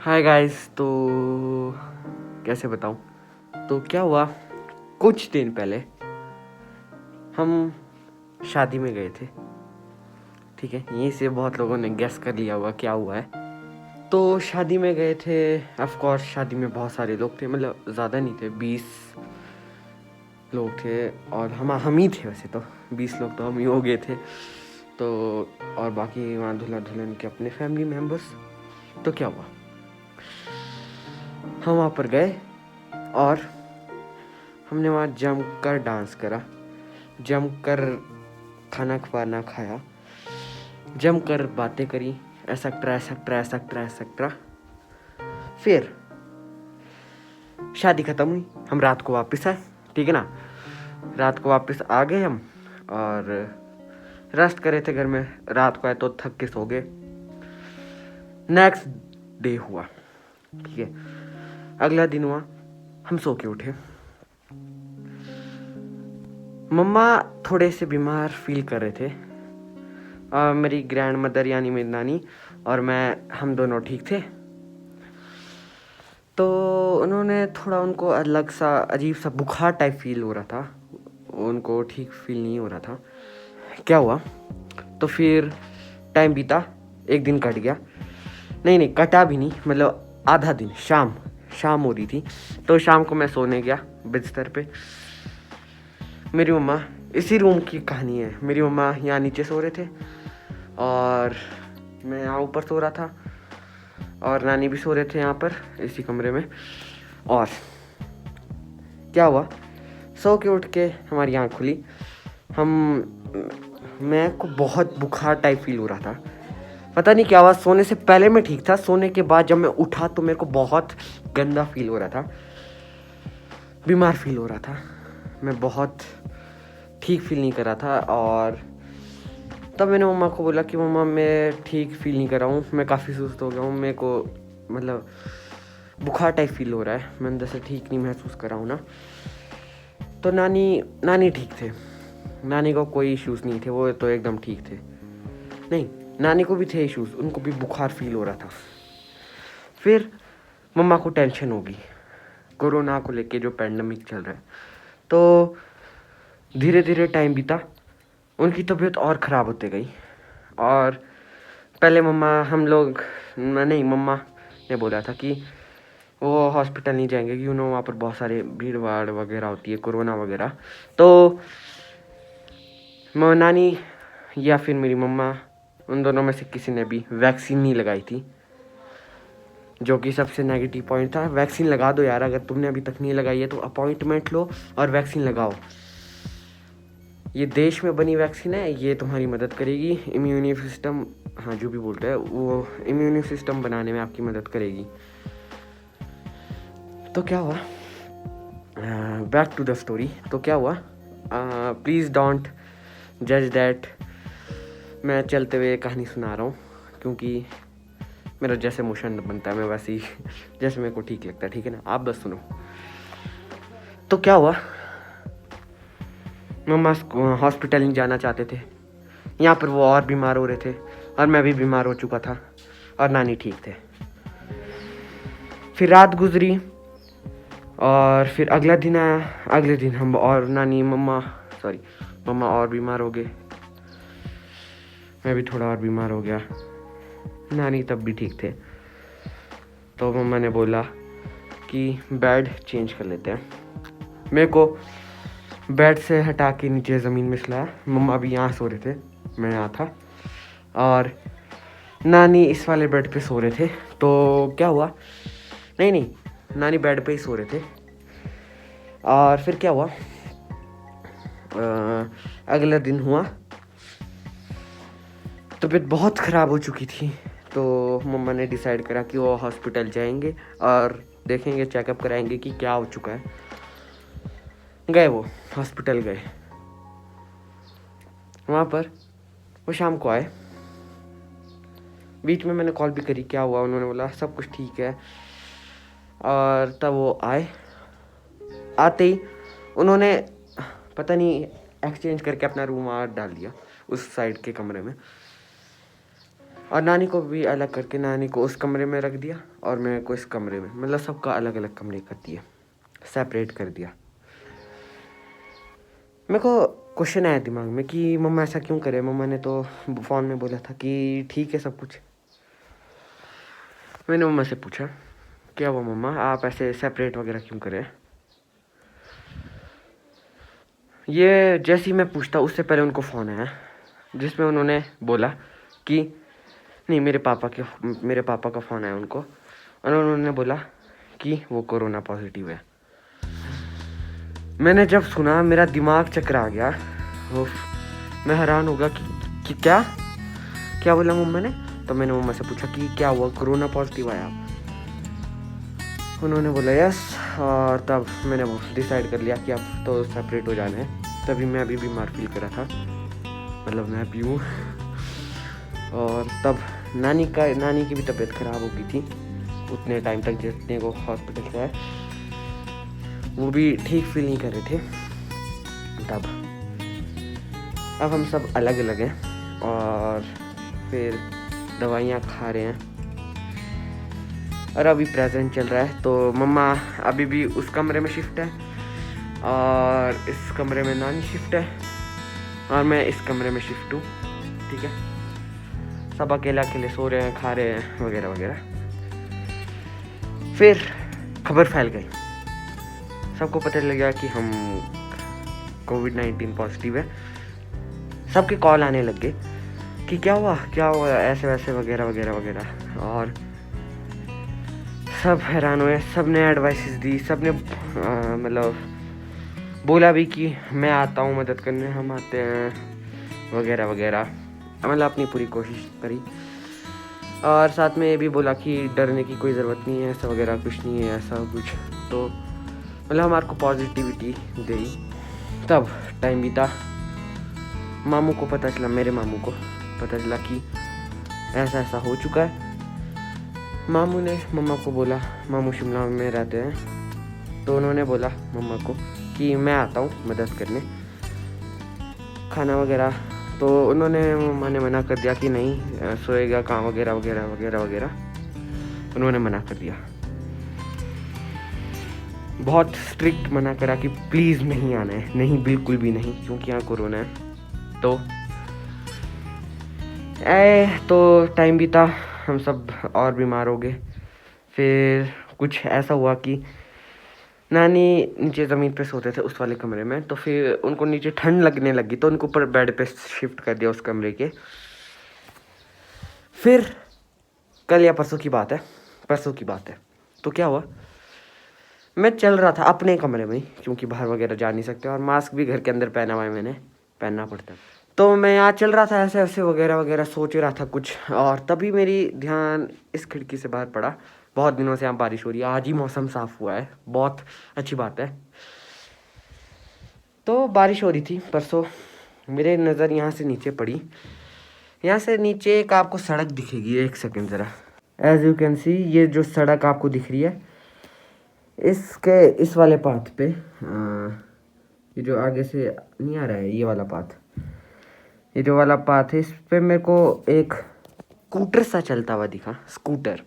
Hi guys. तो कैसे बताऊं। तो क्या हुआ, कुछ दिन पहले हम शादी में गए थे। ठीक है, यहीं से बहुत लोगों ने गेस कर लिया होगा क्या हुआ है। तो शादी में गए थे। ऑफ कोर्स शादी में बहुत सारे लोग थे, मतलब ज़्यादा नहीं थे, 20 लोग थे। और हम ही थे, वैसे तो 20 लोग तो हम ही हो गए थे। तो और बाकी वहाँ दूल्हा दुल्हन के अपने फैमिली मेम्बर्स। तो क्या हुआ, हम वहाँ पर गए और हमने वहाँ जमकर डांस करा, जमकर खाना खाना खाया, जमकर बातें करी, एक्सेट्रा एक्सेट्रा एक्सेट्रा एक्सेट्रा। फिर शादी खत्म हुई, हम रात को वापस आए। ठीक है ना, रात को वापस आ गए हम और रेस्ट करे थे घर में। रात को आए तो थक के सो गए। नेक्स्ट डे हुआ, ठीक है, अगला दिन हुआ, हम सो के उठे। मम्मा थोड़े से बीमार फील कर रहे थे। मेरी ग्रैंड मदर यानी मेरी नानी और मैं, हम दोनों ठीक थे। तो उन्होंने थोड़ा, उनको अलग सा अजीब सा बुखार टाइप फील हो रहा था, उनको ठीक फील नहीं हो रहा था। क्या हुआ, तो फिर टाइम बीता, एक दिन कट गया। नहीं कटा भी नहीं, मतलब आधा दिन। शाम हो रही थी, तो शाम को मैं सोने गया बिस्तर पे। मेरी मम्मा, इसी रूम की कहानी है, मेरी मम्मा यहाँ नीचे सो रहे थे और मैं यहाँ ऊपर सो रहा था और नानी भी सो रहे थे यहाँ पर इसी कमरे में। और क्या हुआ, सो के उठ के हमारी आँख खुली। मैं को बहुत बुखार टाइप फील हो रहा था, पता नहीं क्या हुआ। सोने से पहले मैं ठीक था, सोने के बाद जब मैं उठा तो मेरे को बहुत गंदा फील हो रहा था, बीमार फील हो रहा था। मैं बहुत ठीक फील नहीं कर रहा था। और तब मैंने मम्मा को बोला कि मम्मा मैं ठीक फील नहीं कर रहा हूँ, मैं काफ़ी सुस्त हो गया हूँ, मेरे को मतलब बुखार टाइप फील हो रहा है, मैं अंदर से ठीक नहीं महसूस कर रहा हूँ ना। तो नानी ठीक थे, नानी को कोई इश्यूज़ नहीं थे, वो तो एकदम ठीक थे। नहीं, नानी को भी थे इश्यूज़, उनको भी बुखार फील हो रहा था। फिर मम्मा को टेंशन होगी कोरोना को लेके, जो पैंडमिक चल रहा है। तो धीरे धीरे टाइम बीता, उनकी तबीयत और ख़राब होते गई। और पहले मम्मा ने बोला था कि वो हॉस्पिटल नहीं जाएंगे, क्यों ना वहाँ पर बहुत सारे भीड़ भाड़ वगैरह होती है, कोरोना वगैरह। तो नानी या फिर मेरी मम्मा, उन दोनों में से किसी ने भी वैक्सीन नहीं लगाई थी, जो कि सबसे नेगेटिव पॉइंट था। वैक्सीन लगा दो यार, अगर तुमने अभी तक नहीं लगाई है तो अपॉइंटमेंट लो और वैक्सीन लगाओ। ये देश में बनी वैक्सीन है, ये तुम्हारी मदद करेगी इम्यूनी सिस्टम, हाँ जो भी बोलते हैं वो, इम्यूनी सिस्टम बनाने में आपकी मदद करेगी। तो क्या हुआ, बैक टू द स्टोरी। तो क्या हुआ, प्लीज़ डोंट जज दैट, मैं चलते हुए कहानी सुना रहा हूँ, क्योंकि मेरा जैसे इमोशन बनता है मैं वैसे ही जैसे मेरे को ठीक लगता है, ठीक है ना, आप बस सुनो। तो क्या हुआ, मम्मा हॉस्पिटल नहीं जाना चाहते थे, यहाँ पर वो और बीमार हो रहे थे और मैं भी बीमार हो चुका था और नानी ठीक थे। फिर रात गुजरी और फिर अगला दिन आया। अगले दिन हम और मम्मा और बीमार हो गए, मैं भी थोड़ा और बीमार हो गया, नानी तब भी ठीक थे। तो मम्मा ने बोला कि बेड चेंज कर लेते हैं। मेरे को बेड से हटा के नीचे ज़मीन में सुलाया। मम्मा भी यहाँ सो रहे थे, मैं यहाँ था, और नानी इस वाले बेड पे सो रहे थे। तो क्या हुआ, नहीं नानी बेड पे ही सो रहे थे। और फिर क्या हुआ, अगला दिन हुआ, तबीयत बहुत ख़राब हो चुकी थी। तो मम्मा ने डिसाइड करा कि वो हॉस्पिटल जाएंगे और देखेंगे, चेकअप कराएंगे कि क्या हो चुका है। गए, वो हॉस्पिटल गए। वहाँ पर वो शाम को आए, बीच में मैंने कॉल भी करी क्या हुआ, उन्होंने बोला सब कुछ ठीक है। और तब वो आए, आते ही उन्होंने पता नहीं एक्सचेंज करके अपना रूम और डाल दिया उस साइड के कमरे में। और नानी को भी अलग करके नानी को उस कमरे में रख दिया और मेरे को इस कमरे में, मतलब सबका अलग अलग कमरे कर दिए, सेपरेट कर दिया। मेरे को क्वेश्चन आया दिमाग में कि मम्मा ऐसा क्यों करे। मम्मा ने तो फ़ोन में बोला था कि ठीक है सब कुछ। मैंने मम्मा से पूछा क्या हुआ मम्मा, आप ऐसे सेपरेट वगैरह क्यों करें। ये जैसे ही मैं पूछता उससे पहले उनको फ़ोन आया जिसमें उन्होंने बोला कि नहीं, मेरे पापा का फ़ोन आया उनको और उन्होंने बोला कि वो कोरोना पॉजिटिव है। मैंने जब सुना मेरा दिमाग चकरा गया। मैं हैरान हो गया कि क्या बोला मम्मा ने। तो मैंने मम्मा से पूछा कि क्या हुआ, कोरोना पॉजिटिव आया। उन्होंने बोला यस। और तब मैंने वो डिसाइड कर लिया कि अब तो सेपरेट हो जाना है। तभी मैं अभी बीमार फील कर रहा था, मतलब मैं भी हूँ। और तब नानी की भी तबीयत ख़राब हो गई थी उतने टाइम तक जितने को हॉस्पिटल से आए, वो भी ठीक फील नहीं कर रहे थे तब। अब हम सब अलग अलग हैं और फिर दवाइयाँ खा रहे हैं और अभी प्रेजेंट चल रहा है। तो मम्मा अभी भी उस कमरे में शिफ्ट है और इस कमरे में नानी शिफ्ट है और मैं इस कमरे में शिफ्ट हूँ। ठीक है, सब अकेले अकेले सो रहे हैं, खा रहे हैं वगैरह वगैरह। फिर खबर फैल गई, सबको पता लग गया कि हम कोविड-19 पॉजिटिव है। सबके कॉल आने लग गए कि क्या हुआ ऐसे वैसे वगैरह वगैरह वगैरह। और सब हैरान हुए, सब ने एडवाइसेस दी, सब ने मतलब बोला भी कि मैं आता हूँ मदद करने, हम आते हैं वगैरह वगैरह। मतलब अपनी पूरी कोशिश करी और साथ में ये भी बोला कि डरने की कोई ज़रूरत नहीं है, ऐसा वगैरह कुछ नहीं है, ऐसा कुछ। तो मतलब हमारे को पॉजिटिविटी दी। तब टाइम बीता, मामू को पता चला, मेरे मामू को पता चला कि ऐसा ऐसा हो चुका है। मामू ने मम्मा को बोला, मामू शिमला में रहते हैं, तो उन्होंने बोला मम्मा को कि मैं आता हूँ मदद करने खाना वगैरह। तो मम्मा ने मना कर दिया कि नहीं, सोएगा कहाँ वगैरह वगैरह वगैरह वगैरह। उन्होंने मना कर दिया, बहुत स्ट्रिक्ट मना करा कि प्लीज़ नहीं आना है, नहीं बिल्कुल भी नहीं, क्योंकि यहाँ कोरोना है। तो टाइम बीता, हम सब और बीमार हो गए। फिर कुछ ऐसा हुआ कि नानी नीचे ज़मीन पे सोते थे उस वाले कमरे में, तो फिर उनको नीचे ठंड लगने लगी तो उनको ऊपर बेड पे शिफ्ट कर दिया उस कमरे के। फिर कल या परसों की बात है, तो क्या हुआ, मैं चल रहा था अपने कमरे में, क्योंकि बाहर वगैरह जा नहीं सकते और मास्क भी घर के अंदर पहना हुआ है, मैंने पहनना पड़ता है। तो मैं यहाँ चल रहा था ऐसे ऐसे वगैरह वगैरह, सोच रहा था कुछ, और तभी मेरी ध्यान इस खिड़की से बाहर पड़ा। बहुत दिनों से यहाँ बारिश हो रही है, आज ही मौसम साफ़ हुआ है, बहुत अच्छी बात है। तो बारिश हो रही थी परसों, मेरे नज़र यहाँ से नीचे पड़ी। यहाँ से नीचे एक आपको सड़क दिखेगी, एक सेकंड ज़रा। एज यू कैन सी, ये जो सड़क आपको दिख रही है, इसके इस वाले पाथ पे, ये जो आगे से नहीं आ रहा है, ये वाला पाथ, ये जो वाला पाथ है, इस पे मेरे को एक स्कूटर सा चलता हुआ दिखा, स्कूटर।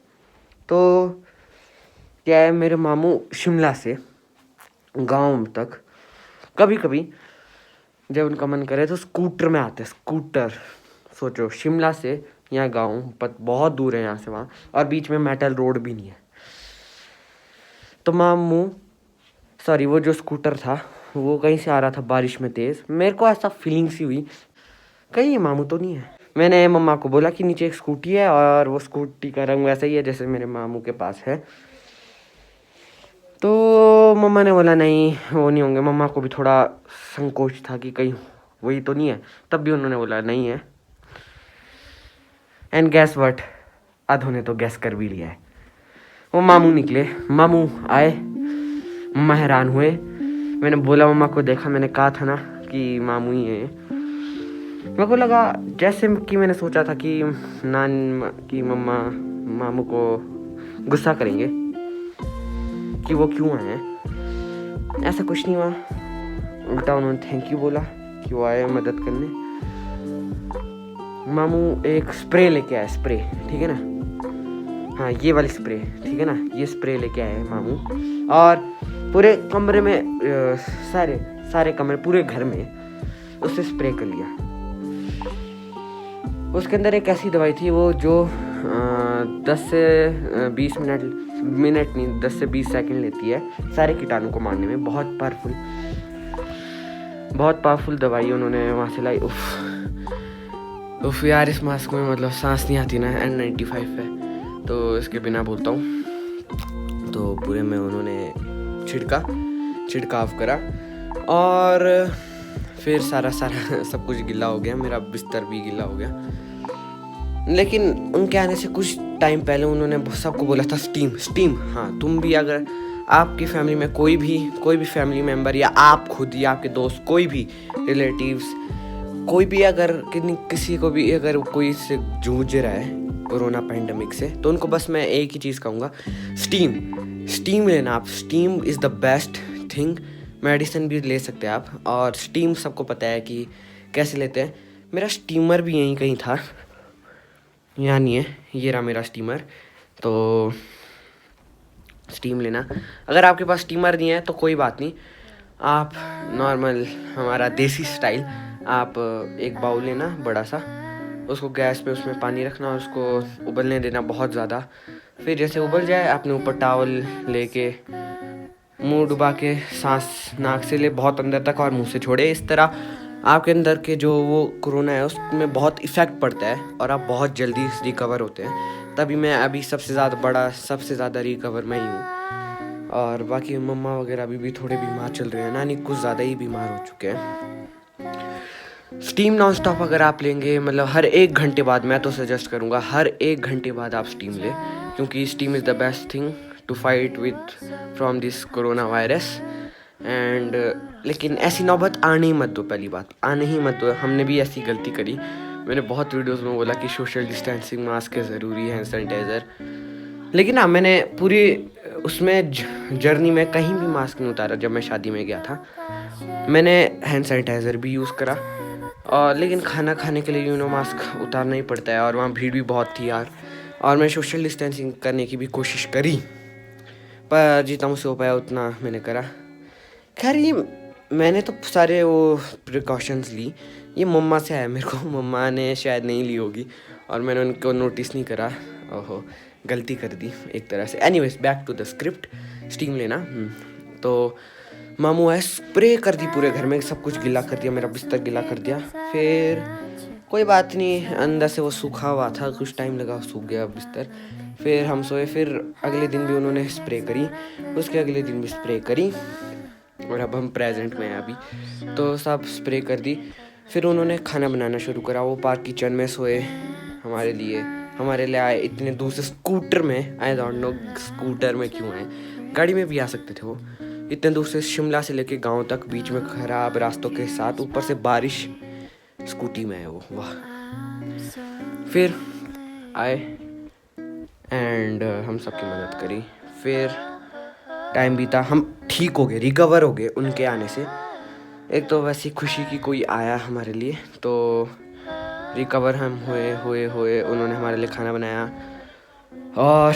तो क्या है, मेरे मामू शिमला से गांव तक कभी कभी जब उनका मन करे तो स्कूटर में आते हैं। स्कूटर, सोचो, शिमला से यहाँ गांव बहुत दूर है यहाँ से वहाँ, और बीच में मेटल रोड भी नहीं है। तो वो जो स्कूटर था वो कहीं से आ रहा था बारिश में तेज़। मेरे को ऐसा फीलिंग सी हुई कहीं ये मामू तो नहीं है। मैंने मम्मा को बोला कि नीचे एक स्कूटी है और वो स्कूटी का रंग वैसा ही है जैसे मेरे मामू के पास है। तो मम्मा ने बोला नहीं, वो नहीं होंगे। मम्मा को भी थोड़ा संकोच था कि कहीं वही तो नहीं है, तब भी उन्होंने बोला नहीं है। एंड गैस व्हाट, आधों ने तो गैस कर भी लिया है। वो मामू निकले, मामू आए, मम्मा हैरान हुए। मैंने बोला मम्मा को, देखा, मैंने कहा था ना कि मामू ही है। मेरे को लगा जैसे कि मैंने सोचा था कि मम्मा मामू को गुस्सा करेंगे कि वो क्यों आए हैं। ऐसा कुछ नहीं हुआ, उल्टा उन्होंने थैंक यू बोला कि वो आए मदद करने। मामू एक स्प्रे लेके आए, स्प्रे, ठीक है ना, हाँ ये वाली स्प्रे, ठीक है ना, ये स्प्रे लेके आए मामू। और पूरे कमरे में सारे कमरे, पूरे घर में उससे स्प्रे कर लिया। उसके अंदर एक ऐसी दवाई थी वो जो 10 से 20 मिनट नहीं, 10 से 20 सेकंड लेती है सारे कीटाणु को मारने में। बहुत पावरफुल दवाई उन्होंने वहाँ से लाई। उफ यार, इस मास्क में मतलब सांस नहीं आती ना, N95 है तो इसके बिना बोलता हूँ। तो पूरे में उन्होंने छिड़काव करा और फिर सारा सब कुछ गीला हो गया, मेरा बिस्तर भी गीला हो गया। लेकिन उनके आने से कुछ टाइम पहले उन्होंने सबको बोला था स्टीम। हाँ, तुम भी, अगर आपकी फैमिली में कोई भी फैमिली मेम्बर या आप खुद या आपके दोस्त, कोई भी रिलेटिव्स, कोई भी अगर किसी को भी अगर कोई से जूझ रहा है कोरोना पैंडेमिक से, तो उनको बस मैं एक ही चीज़ कहूँगा, स्टीम लेना आप। Steam is the best thing. Medicine भी ले सकते हैं आप, और स्टीम सबको पता है कि कैसे लेते हैं। मेरा स्टीमर भी यहीं कहीं था, यहाँ नहीं है, ये रहा मेरा स्टीमर। तो स्टीम लेना। अगर आपके पास स्टीमर नहीं है तो कोई बात नहीं, आप नॉर्मल हमारा देसी स्टाइल, आप एक बाउल लेना बड़ा सा, उसको गैस पे उसमें पानी रखना और उसको उबलने देना बहुत ज़्यादा। फिर जैसे उबल जाए, आपने ऊपर टावल लेके मुंह डुबा के सांस नाक से ले बहुत अंदर तक और मुंह से छोड़े। इस तरह आपके अंदर के जो वो कोरोना है उसमें बहुत इफ़ेक्ट पड़ता है और आप बहुत जल्दी रिकवर होते हैं। तभी मैं अभी सबसे ज़्यादा रिकवर मैं ही हूँ। और बाकी मम्मा वगैरह अभी भी थोड़े बीमार चल रहे हैं, नानी कुछ ज़्यादा ही बीमार हो चुके हैं। स्टीम नॉन स्टॉप अगर आप लेंगे, मतलब हर 1 घंटे बाद, मैं तो सजेस्ट करूँगा हर 1 घंटे बाद आप स्टीम लें, क्योंकि steam is the best thing to fight with from this corona virus. And लेकिन ऐसी नौबत आने ही मत दो, पहली बात आने ही मत दो। हमने भी ऐसी गलती करी। मैंने बहुत वीडियोस में बोला कि सोशल डिस्टेंसिंग, मास्क है ज़रूरी, हैंड सैनिटाइज़र, लेकिन हाँ, मैंने पूरी उसमें जर्नी में कहीं भी मास्क नहीं उतारा। जब मैं शादी में गया था मैंने हैंड सैनिटाइज़र भी यूज़ करा, और लेकिन खाना खाने के लिए मास्क उतारना ही पड़ता है, और वहाँ भीड़ भी बहुत थी यार। और मैं सोशल डिस्टेंसिंग करने की भी कोशिश करी, पर जितना मुझसे हो पाया उतना मैंने करा। खैर, ये मैंने तो सारे वो प्रिकॉशंस ली, ये मम्मा से आया मेरे को। मम्मा ने शायद नहीं ली होगी और मैंने उनको नोटिस नहीं करा। ओहो, गलती कर दी एक तरह से। Anyways, back to the script. Steam लेना। तो मामू आए, स्प्रे कर दी पूरे घर में, सब कुछ गीला कर दिया, मेरा बिस्तर गीला कर दिया। फिर कोई बात नहीं, अंदर से वो सूखा हुआ था, कुछ टाइम लगा, सूख गया बिस्तर। फिर हम सोए। फिर अगले दिन भी उन्होंने स्प्रे करी, उसके अगले दिन भी स्प्रे करी, और अब हम प्रेजेंट में हैं अभी। तो सब स्प्रे कर दी। फिर उन्होंने खाना बनाना शुरू करा। वो पार्क किचन में सोए, हमारे लिए आए इतने दूर से स्कूटर में। आई डोंट नो स्कूटर में क्यों आए, गाड़ी में भी आ सकते थे। वो इतने दूर से शिमला से लेके गांव तक, बीच में खराब रास्तों के साथ, ऊपर से बारिश, स्कूटी में है वो, वाह। फिर आए एंड हम सबकी मदद करी। फिर टाइम बीता, हम ठीक हो गए, रिकवर हो गए उनके आने से। एक तो वैसी खुशी की कोई आया हमारे लिए, तो रिकवर हम हुए। उन्होंने हमारे लिए खाना बनाया, और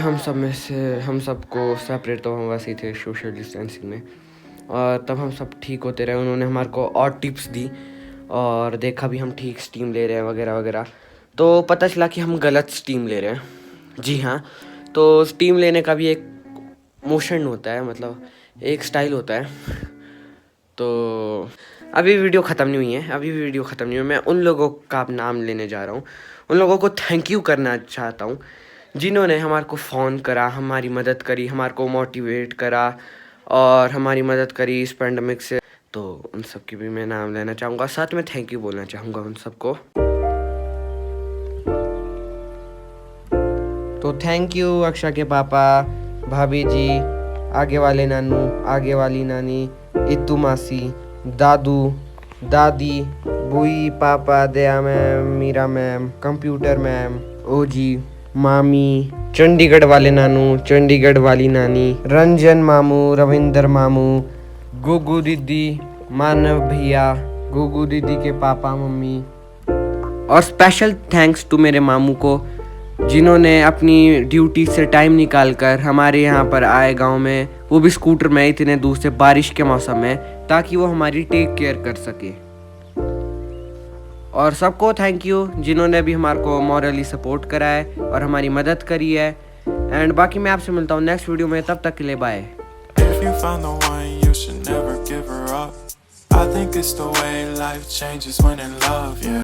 हम सबको सेपरेट, तो हम वैसे ही थे सोशल डिस्टेंसिंग में। और तब हम सब ठीक होते रहे। उन्होंने हमारे को और टिप्स दी, और देखा भी हम ठीक स्टीम ले रहे हैं वगैरह वगैरह। तो पता चला कि हम गलत स्टीम ले रहे हैं। जी हाँ, तो स्टीम लेने का भी एक मोशन होता है, मतलब एक स्टाइल होता है। तो अभी वीडियो ख़त्म नहीं हुई है। मैं उन लोगों का नाम लेने जा रहा हूँ, उन लोगों को थैंक यू करना चाहता हूँ जिन्होंने हमारे को फ़ोन करा, हमारी मदद करी, हमारे को मोटिवेट करा और हमारी मदद करी इस पैंडमिक से। तो उन सब की भी मैं नाम लेना चाहूँगा, साथ में थैंक यू बोलना चाहूँगा उन सबको। तो थैंक यू अक्षा के पापा, भाभी जी, आगे वाले नानू, आगे वाली नानी, इतू मासी, दादू, दादी, बुई, पापा, Daya ma'am, Meera ma'am, computer ma'am, ओजी, मामी, चंडीगढ़ वाले नानू, चंडीगढ़ वाली नानी, रंजन मामू, रविंदर मामू, गुगू दीदी, मानव भैया, गुगू दीदी के पापा मम्मी, और स्पेशल थैंक्स टू मेरे मामू को, जिन्होंने अपनी ड्यूटी से टाइम निकाल कर हमारे यहाँ पर आए गांव में, वो भी स्कूटर में इतने दूर से बारिश के मौसम में, ताकि वो हमारी टेक केयर कर सके। और सबको थैंक यू जिन्होंने भी हमारे को मॉरली सपोर्ट करा है और हमारी मदद करी है। एंड बाकी मैं आपसे मिलता हूँ नेक्स्ट वीडियो में, तब तक के लिए bye. If you found the one, you should never give her up. I think it's the way life changes when in love, yeah.